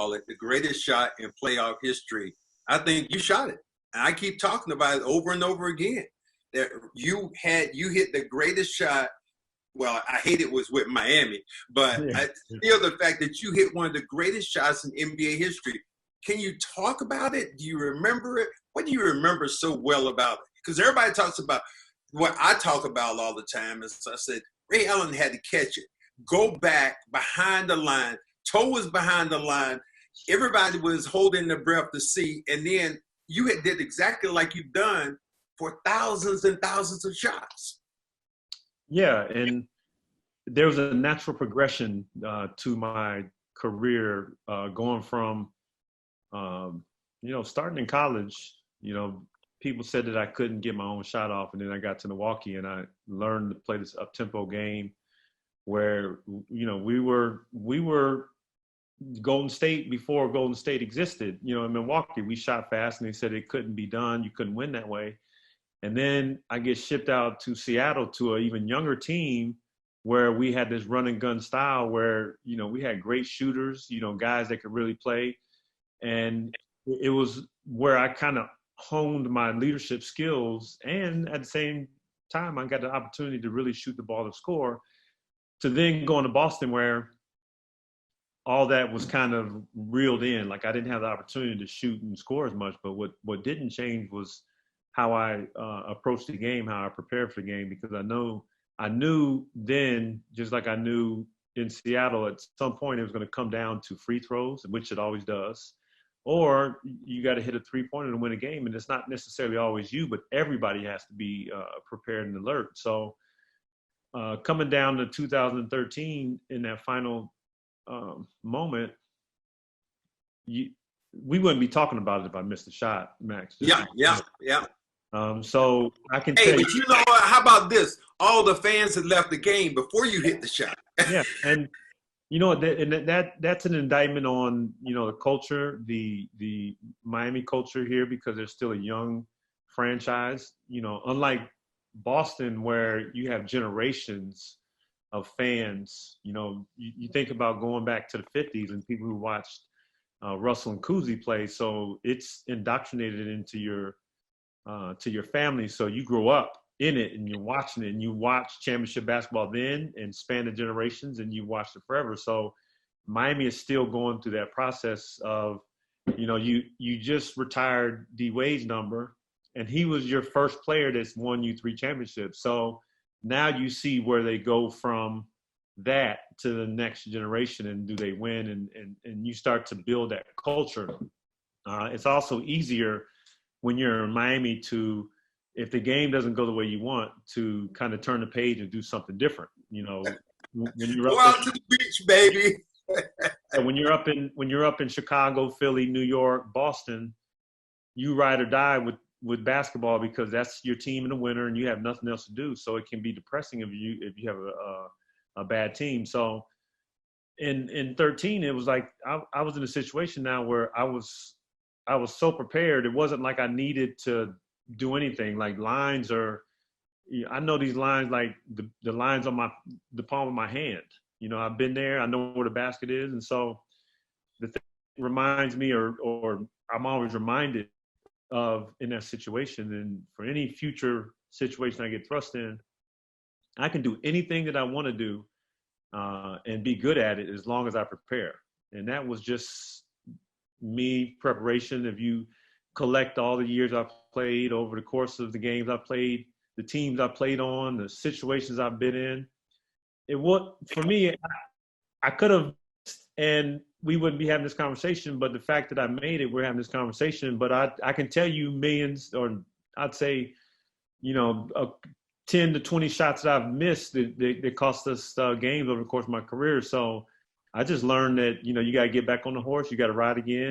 call it the greatest shot in playoff history. I think you shot it. And I keep talking about it over and over again. That you hit the greatest shot. Well, I hate it was with Miami, but Yeah. I feel the fact that you hit one of the greatest shots in NBA history. Can you talk about it? Do you remember it? What do you remember so well about it? Because everybody talks about what I talk about all the time. Is I said, Ray Allen had to catch it. Go back behind the line. Toe was behind the line. Everybody was holding their breath to see. And then you did exactly like you've done for thousands and thousands of shots. Yeah, and there was a natural progression to my career going from, starting in college. People said that I couldn't get my own shot off, and then I got to Milwaukee and I learned to play this up-tempo game where, we were Golden State before Golden State existed. In Milwaukee, we shot fast and they said it couldn't be done. You couldn't win that way. And then I get shipped out to Seattle to an even younger team where we had this run and gun style where, we had great shooters, guys that could really play. And it was where I kind of honed my leadership skills. And at the same time, I got the opportunity to really shoot the ball to score, to then going to Boston where all that was kind of reeled in. Like I didn't have the opportunity to shoot and score as much, but what didn't change was how I approached the game, how I prepared for the game, because I knew then, just like I knew in Seattle, at some point it was going to come down to free throws, which it always does, or you got to hit a three-pointer to win a game, and it's not necessarily always you, but everybody has to be prepared and alert. So coming down to 2013 in that final moment, we wouldn't be talking about it if I missed a shot, Max. Yeah. So I can tell you. But you know what? How about this? All the fans had left the game before you hit the shot. Yeah, and that's an indictment on the culture, the Miami culture here, because they're still a young franchise. Unlike Boston, where you have generations of fans. You think about going back to the 50s and people who watched Russell and Cousy play. So it's indoctrinated into your family. So you grow up in it and you're watching it, and you watch championship basketball then and span the generations, and you watched it forever. So Miami is still going through that process of, you just retired D Wade's number, and he was your first player that's won you 3 championships. So now you see where they go from that to the next generation, and do they win, and you start to build that culture. It's also easier when you're in Miami to, if the game doesn't go the way you want, to kind of turn the page and do something different. When you're go out to the beach, baby. when you're up in Chicago, Philly, New York, Boston, you ride or die with basketball because that's your team in the winter and you have nothing else to do. So it can be depressing if you have a bad team. So in 13, it was like I was in a situation now where I was so prepared. It wasn't like I needed to do anything. Like lines I know these lines like the lines on the palm of my hand. I've been there. I know where the basket is. And so the thing reminds me, or I'm always reminded of in that situation. And for any future situation I get thrust in, I can do anything that I want to do and be good at it as long as I prepare. And that was just me preparation. If you collect all the years I've played over the course of the games I played, the teams I played on, the situations I've been in, for me, I could have, and we wouldn't be having this conversation, but the fact that I made it, we're having this conversation. But I can tell you millions, or I'd say, 10 to 20 shots that I've missed that cost us games over the course of my career. So I just learned that, you got to get back on the horse. You got to ride again.